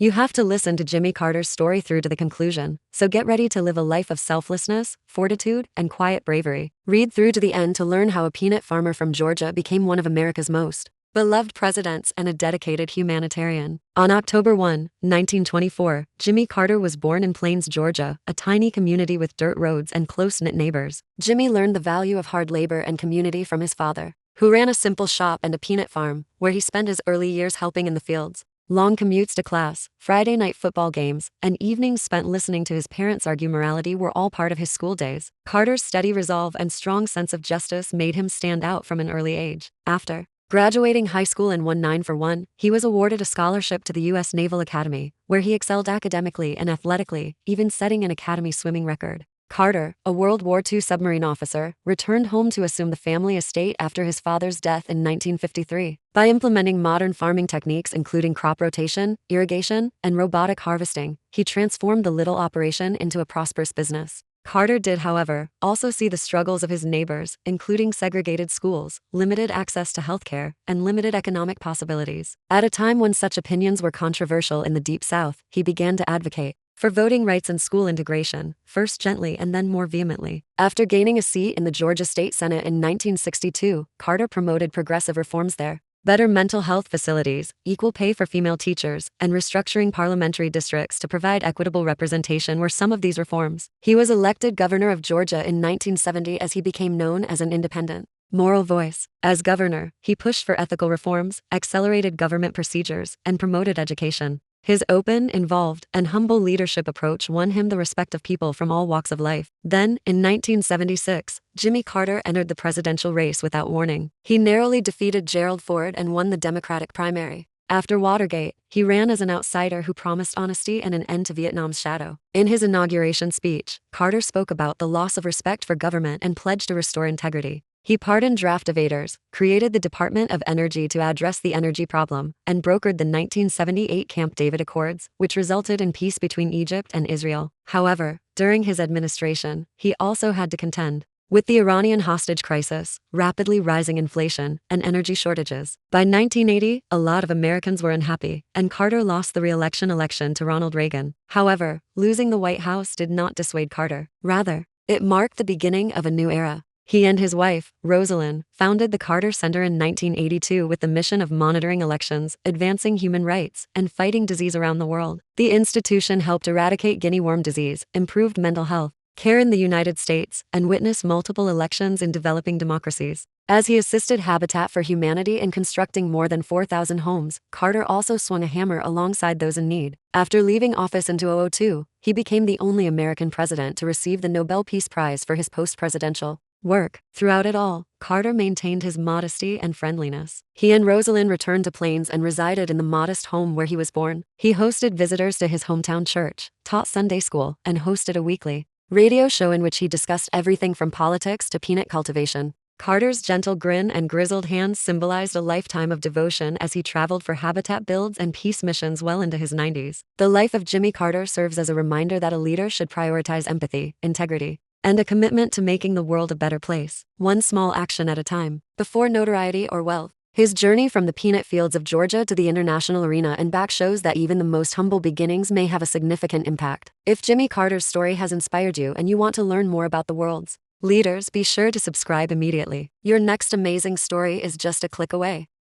You have to listen to Jimmy Carter's story through to the conclusion, so get ready to live a life of selflessness, fortitude, and quiet bravery. Read through to the end to learn how a peanut farmer from Georgia became one of America's most beloved presidents and a dedicated humanitarian. On October 1, 1924, Jimmy Carter was born in Plains, Georgia, a tiny community with dirt roads and close-knit neighbors. Jimmy learned the value of hard labor and community from his father, who ran a simple shop and a peanut farm, where he spent his early years helping in the fields. Long commutes to class, Friday night football games, and evenings spent listening to his parents argue morality were all part of his school days. Carter's steady resolve and strong sense of justice made him stand out from an early age. After graduating high school in 1941, he was awarded a scholarship to the U.S. Naval Academy, where he excelled academically and athletically, even setting an Academy swimming record. Carter, a World War II submarine officer, returned home to assume the family estate after his father's death in 1953. By implementing modern farming techniques including crop rotation, irrigation, and robotic harvesting, he transformed the little operation into a prosperous business. Carter did, however, also see the struggles of his neighbors, including segregated schools, limited access to healthcare, and limited economic possibilities. At a time when such opinions were controversial in the Deep South, he began to advocate for voting rights and school integration, first gently and then more vehemently. After gaining a seat in the Georgia State Senate in 1962, Carter promoted progressive reforms there. Better mental health facilities, equal pay for female teachers, and restructuring parliamentary districts to provide equitable representation were some of these reforms. He was elected governor of Georgia in 1970 as he became known as an independent, moral voice. As governor, he pushed for ethical reforms, accelerated government procedures, and promoted education. His open, involved, and humble leadership approach won him the respect of people from all walks of life. Then, in 1976, Jimmy Carter entered the presidential race without warning. He narrowly defeated Gerald Ford and won the Democratic primary. After Watergate, he ran as an outsider who promised honesty and an end to Vietnam's shadow. In his inauguration speech, Carter spoke about the loss of respect for government and pledged to restore integrity. He pardoned draft evaders, created the Department of Energy to address the energy problem, and brokered the 1978 Camp David Accords, which resulted in peace between Egypt and Israel. However, during his administration, he also had to contend with the Iranian hostage crisis, rapidly rising inflation, and energy shortages. By 1980, a lot of Americans were unhappy, and Carter lost the re-election to Ronald Reagan. However, losing the White House did not dissuade Carter. Rather, it marked the beginning of a new era. He and his wife, Rosalind, founded the Carter Center in 1982 with the mission of monitoring elections, advancing human rights, and fighting disease around the world. The institution helped eradicate guinea worm disease, improved mental health care in the United States, and witnessed multiple elections in developing democracies. As he assisted Habitat for Humanity in constructing more than 4,000 homes, Carter also swung a hammer alongside those in need. After leaving office in 2002, he became the only American president to receive the Nobel Peace Prize for his post-presidential work. Throughout it all, Carter maintained his modesty and friendliness. He and Rosalind returned to Plains and resided in the modest home where he was born. He hosted visitors to his hometown church, taught Sunday school, and hosted a weekly radio show in which he discussed everything from politics to peanut cultivation. Carter's gentle grin and grizzled hands symbolized a lifetime of devotion as he traveled for habitat builds and peace missions well into his 90s. The life of Jimmy Carter serves as a reminder that a leader should prioritize empathy, integrity, and a commitment to making the world a better place, one small action at a time. Before notoriety or wealth, his journey from the peanut fields of Georgia to the international arena and back shows that even the most humble beginnings may have a significant impact. If Jimmy Carter's story has inspired you and you want to learn more about the world's leaders, be sure to subscribe immediately. Your next amazing story is just a click away.